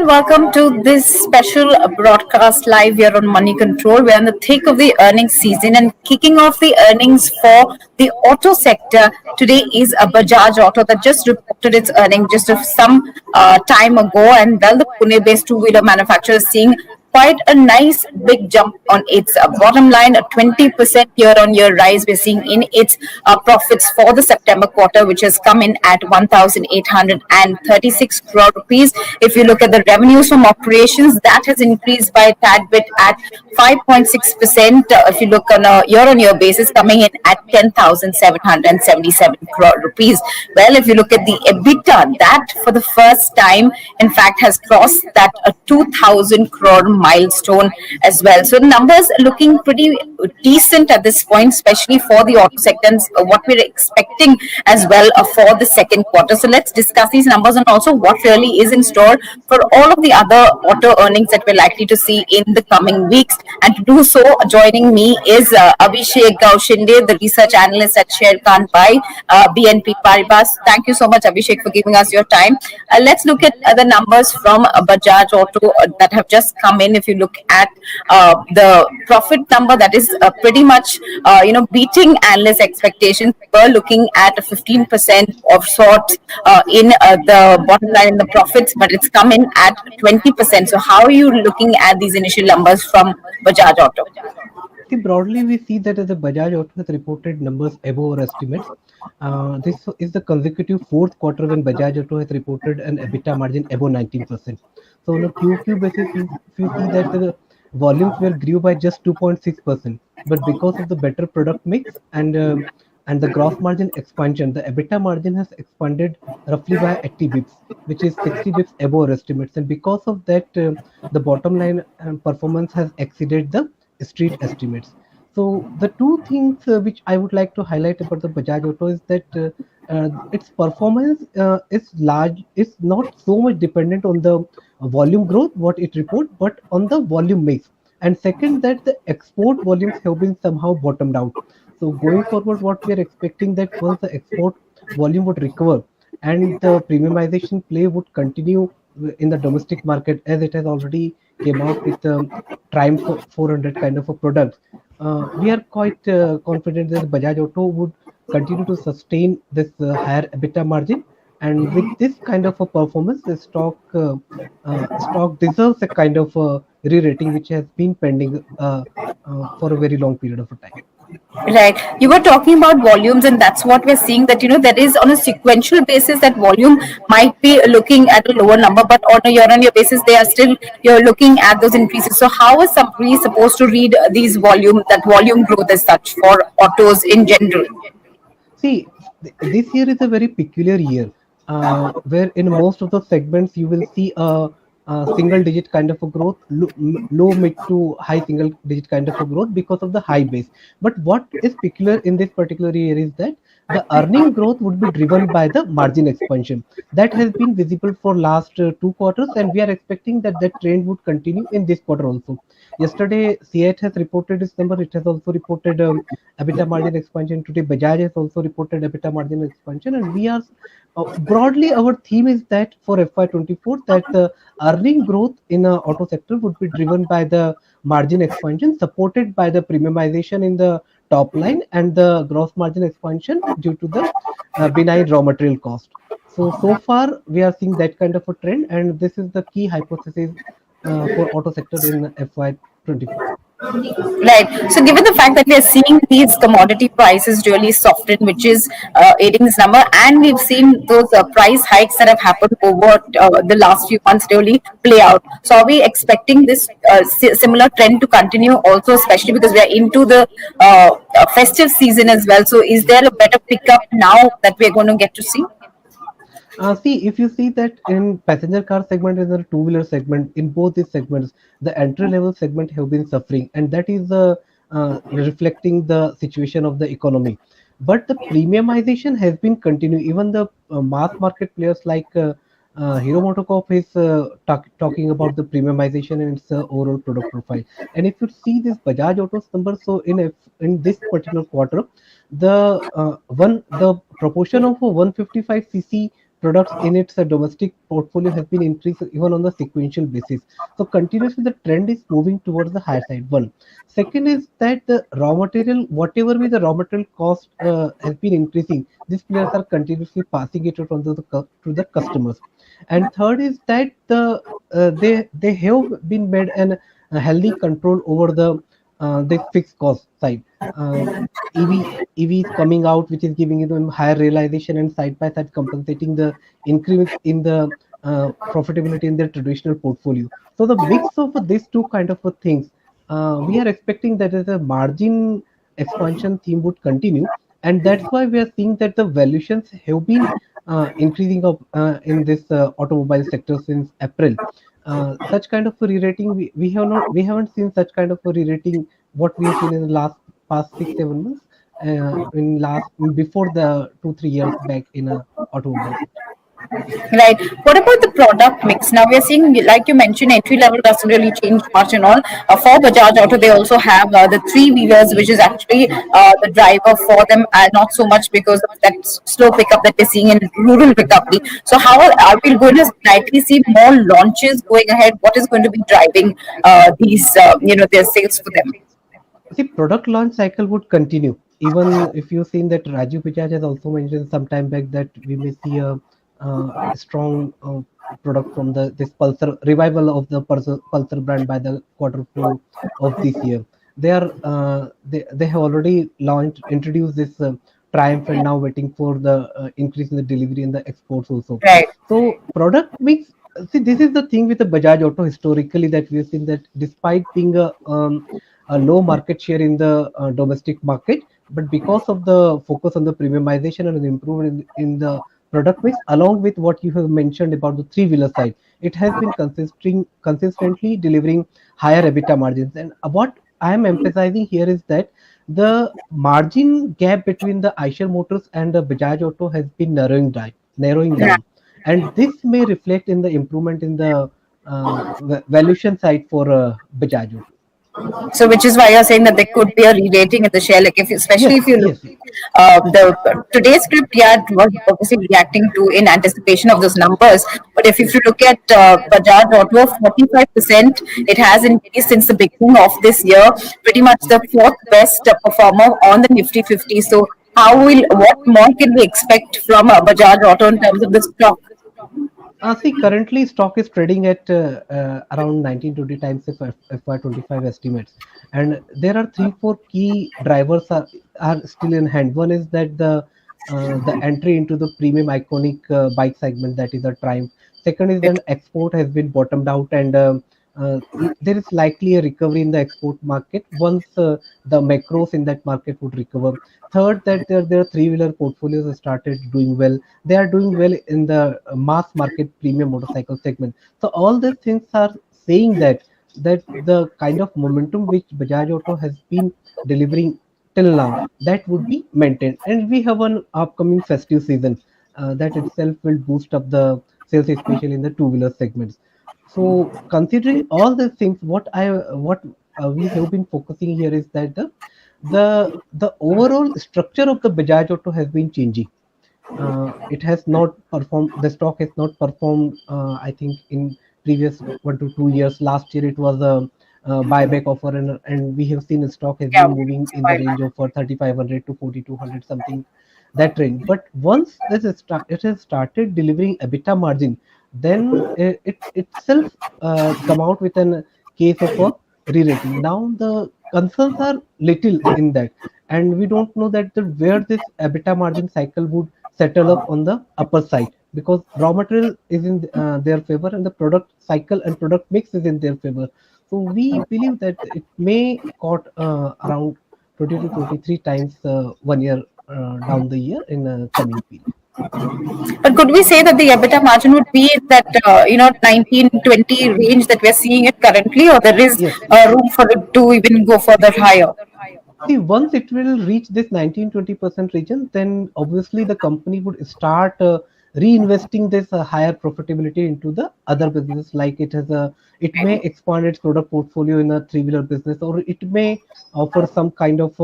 and welcome to this special broadcast live here on Money Control. We're in the thick of the earnings season and kicking off the earnings for the auto sector. Today is a Bajaj Auto that just reported its earnings just some time ago, and well, the Pune-based two-wheeler manufacturer is seeing quite a nice big jump on its bottom line, a 20% year-on-year rise we're seeing in its profits for the September quarter, which has come in at 1,836 crore rupees. If you look at the revenues from operations, that has increased by a tad bit at 5.6%. If you look on a year-on-year basis, coming in at 10,777 crore rupees. Well, if you look at the EBITDA, that for the first time, in fact, has crossed that 2,000 crore milestone as well. So the numbers looking pretty decent at this point, especially for the auto sector and what we're expecting as well for the second quarter. So let's discuss these numbers and also what really is in store for all of the other auto earnings that we're likely to see in the coming weeks. And to do so, joining me is Abhishek Gaoshinde, the research analyst at Sharekhan by BNP Paribas. Thank you so much, Abhishek, for giving us your time. Let's look at the numbers from Bajaj Auto that have just come in. If you look at the profit number, that is pretty much beating analyst expectations. We're looking at a 15% of sorts in the bottom line in the profits, but it's come in at 20%. So how are you looking at these initial numbers from Bajaj Auto? See, broadly, we see that the Bajaj Auto has reported numbers above our estimates. This is the consecutive fourth quarter when Bajaj Auto has reported an EBITDA margin above 19%. So on a QQ basis, if you see that the volumes were grew by just 2.6%, but because of the better product mix and the gross margin expansion, the EBITDA margin has expanded roughly by 80 bips, which is 60 bips above our estimates. And because of that, the bottom line performance has exceeded the street estimates. So the two things which I would like to highlight about the Bajaj Auto is that its performance is not so much dependent on the volume growth what it reports, but on the volume mix. And second, that the export volumes have been somehow bottomed out. So going forward, what we are expecting that once the export volume would recover and the premiumization play would continue in the domestic market as it has already came out with the Triumph 400 kind of a product. We are quite confident that Bajaj Auto would continue to sustain this higher EBITDA margin, and with this kind of a performance, the stock deserves a kind of re-rating which has been pending for a very long period of time. Right. You were talking about volumes, and that's what we're seeing that, that is on a sequential basis that volume might be looking at a lower number, but on a year on year basis, they are still, you're looking at those increases. So, how is somebody supposed to read these that volume growth as such for autos in general? See, this year is a very peculiar year where in most of the segments you will see a single digit kind of a growth, low, mid to high single digit kind of a growth because of the high base. But what is peculiar in this particular year is that the earning growth would be driven by the margin expansion. That has been visible for last 2 quarters, and we are expecting that that trend would continue in this quarter also. Yesterday, CIT has reported its number. It has also reported EBITDA margin expansion. Today, Bajaj has also reported EBITDA margin expansion, and we are broadly our theme is that for FY24 that the earning growth in the auto sector would be driven by the margin expansion, supported by the premiumization in the top line and the gross margin expansion due to the benign raw material cost. So far we are seeing that kind of a trend, and this is the key hypothesis for auto sector in FY24. Right. So, given the fact that we are seeing these commodity prices really soften, which is aiding this number, and we've seen those price hikes that have happened over the last few months really play out. So, are we expecting this similar trend to continue also, especially because we are into the festive season as well? So, is there a better pickup now that we are going to get to see? See, if you see that in passenger car segment and the two-wheeler segment, in both these segments, the entry-level segment have been suffering, and that is reflecting the situation of the economy. But the premiumization has been continuing. Even the mass market players like Hero MotoCorp is talking about the premiumization in its overall product profile. And if you see this Bajaj Auto's numbers, so in this particular quarter, the proportion of a 155cc products in its domestic portfolio has been increased even on the sequential basis. So continuously the trend is moving towards the higher side. One. Second is that the raw material, whatever be the raw material cost has been increasing, these players are continuously passing it on to the customers. And third is that they have been made a healthy control over the fixed cost side. Uh, EV is coming out, which is giving them higher realization and side by side compensating the increase in the profitability in their traditional portfolio. So the mix of these two kind of things, we are expecting that as a margin expansion theme would continue, and that's why we are seeing that the valuations have been increasing up in this automobile sector since April. Such kind of a re-rating we haven't seen such kind of a re-rating what we have seen in the last past 6 7 months in last before the 2 3 years back in a automobile sector. Right. What about the product mix? Now we are seeing, like you mentioned, entry level doesn't really change much and all. For Bajaj Auto, they also have the three wheelers, which is actually the driver for them, not so much because of that slow pickup that we're seeing in rural recovery. So, how are we going to likely see more launches going ahead? What is going to be driving their sales for them? The product launch cycle would continue. Even if you've seen that Raju Bajaj has also mentioned some time back that we may see a strong product from the this Pulsar revival of the Pulsar brand by the quarter 4 of this year. They have already launched introduced this Triumph and now waiting for the increase in the delivery and the exports also. Right. So product mix. See, this is the thing with the Bajaj Auto historically that we have seen that despite being a low market share in the domestic market, but because of the focus on the premiumization and the improvement in the product mix, along with what you have mentioned about the three-wheeler side, it has been consistently delivering higher EBITDA margins. And what I am emphasizing here is that the margin gap between the Eicher Motors and the Bajaj Auto has been narrowing Yeah. down, and this may reflect in the improvement in the valuation side for Bajaj Auto. So, which is why you're saying that there could be a re-rating in the share, like especially if Yes, you look yes. the today's script, yeah, was obviously reacting to in anticipation of those numbers. But if you look at Bajaj Auto, 45%, it has increased since the beginning of this year. Pretty much the fourth best performer on the Nifty 50. So, what more can we expect from Bajaj Auto in terms of the stock? See, currently stock is trading at around 19-20 times FY25 estimates, and there are 3 4 key drivers are still in hand. One is that the entry into the premium iconic bike segment, that is a Triumph. Second is that export has been bottomed out, and there is likely a recovery in the export market once the macros in that market would recover. Third, that their three-wheeler portfolios have started doing well. They are doing well in the mass market premium motorcycle segment. So all these things are saying that the kind of momentum which Bajaj Auto has been delivering till now, that would be maintained. And we have an upcoming festive season that itself will boost up the sales, especially in the two-wheeler segments. So considering all the things, what we have been focusing here is that the overall structure of the Bajaj Auto has been changing. It has not performed. The stock has not performed. I think in previous 1 to 2 years. Last year it was a buyback offer, and we have seen the stock has Yeah, been moving in the range of 3,500 to 4,200 something, that range. But once it has started delivering EBITDA margin, then it itself come out with an case of a re-rating. Now the concerns are little in that, and we don't know that where this EBITDA margin cycle would settle up on the upper side, because raw material is in their favor and the product cycle and product mix is in their favor. So we believe that it may caught around 20 to 23 times 1 year down the year in a coming period. but could we say that the EBITDA margin would be in that 19-20 range that we're seeing it currently, or there is Yes. room for it to even go further higher? See, once it will reach this 19-20% region, then obviously the company would start reinvesting this higher profitability into the other business. Like it may expand its product portfolio in a three-wheeler business, or it may offer some kind of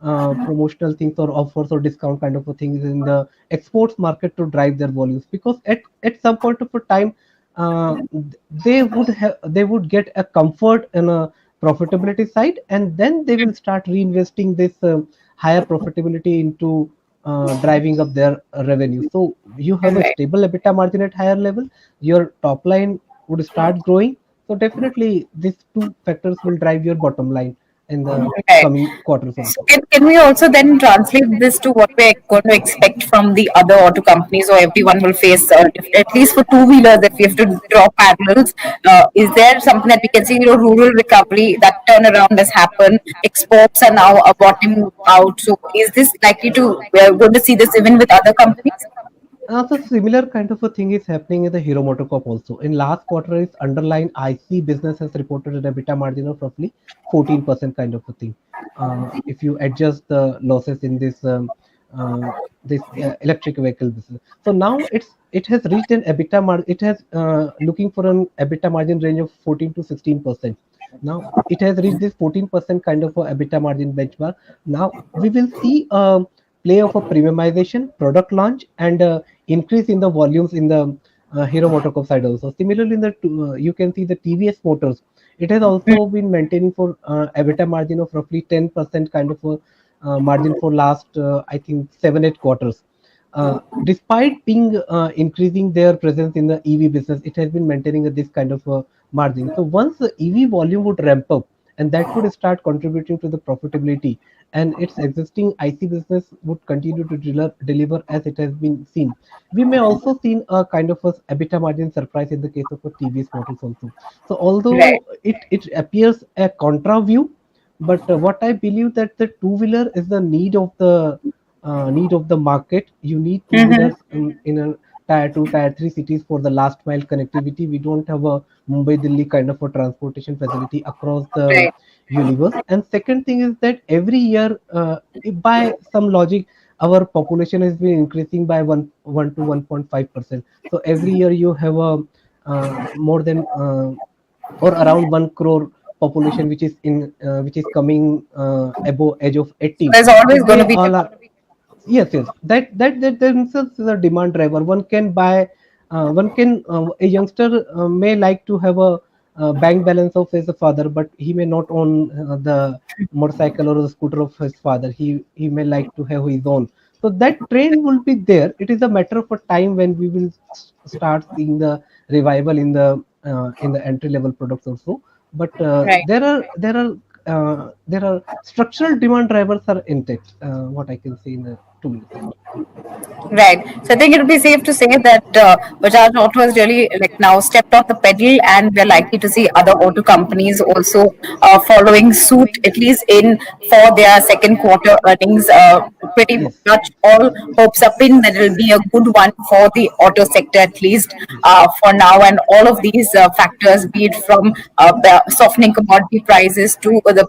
promotional things or offers or discount kind of a things in the exports market to drive their volumes, because at some point of a time they would get a comfort in a profitability side, and then they will start reinvesting this higher profitability into driving up their revenue. So you have a Right. stable EBITDA margin at higher level, your top line would start growing. So definitely these two factors will drive your bottom line in the Right. coming quarters So also. can we also then translate this to what we're going to expect from the other auto companies, or everyone will face, at least for two-wheelers, if we have to draw parallels? Is there something that we can see, rural recovery, that turnaround has happened, exports are now bottoming out. So is this likely to, we're going to see this even with other companies? So similar kind of a thing is happening in the Hero MotoCorp also. In last quarter, its underlying IC business has reported an EBITDA margin of roughly 14% kind of a thing. If you adjust the losses in uh, this electric vehicle business, so now it has reached an EBITDA margin. It has looking for an EBITDA margin range of 14 to 16%. Now it has reached this 14% kind of a EBITDA margin benchmark. Now we will see play of a premiumization, product launch, and increase in the volumes in the Hero MotoCorp side also. Similarly, in the you can see the TVS Motors. It has also been maintaining for EBITDA margin of roughly 10% kind of a margin for last I think 7 8 quarters. Despite being increasing their presence in the EV business, it has been maintaining this kind of margin. So once the EV volume would ramp up, and that would start contributing to the profitability, and its existing IC business would continue to deliver as it has been seen. We may also see a kind of a EBITDA margin surprise in the case of a TVS Motors also. So Right. although it appears a contra view, but what I believe that the two wheeler is the need of the market. You need two Mm-hmm. wheelers in a tier 2 tier 3 cities for the last mile connectivity. We don't have a Mumbai Delhi kind of a transportation facility across the Right. universe. And second thing is that every year by some logic our population has been increasing by 1 to 1.5%. So every year you have a more than or around 1 crore population which is coming above age of So 18. there's So always going they to be all demand. are. Yes, yes. That themselves is a demand driver. One can buy. One can a youngster may like to have a bank balance of his father, but he may not own the motorcycle or the scooter of his father. He may like to have his own. So that trend will be there. It is a matter of a time when we will start seeing the revival in the entry level products also. But Right. there are structural demand drivers are intact. What I can see in the two-wheeler side. Right. So I think it would be safe to say that Bajaj Auto has really like now stepped off the pedal, and we're likely to see other auto companies also following suit, at least in for their second quarter earnings. Pretty Yes. much all hopes up in that it will be a good one for the auto sector, at least Yes. for now. And all of these factors, be it from softening commodity prices to the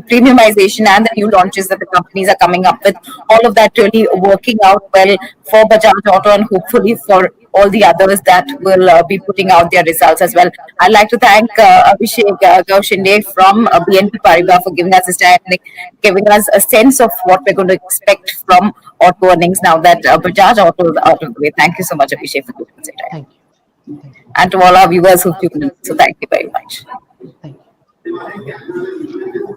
premiumization and the new launches that the companies are coming up with, all of that really working out well for Bajaj Auto, and hopefully for all the others that will be putting out their results as well. I'd like to thank Abhishek Gaoshinde from BNP Paribas for giving us this time, and giving us a sense of what we're going to expect from auto earnings now that Bajaj Auto is out of the way. Thank you so much, Abhishek, for giving us your time. Thank you. Thank you. And to all our viewers who tuned in. So thank you very much. Thank you.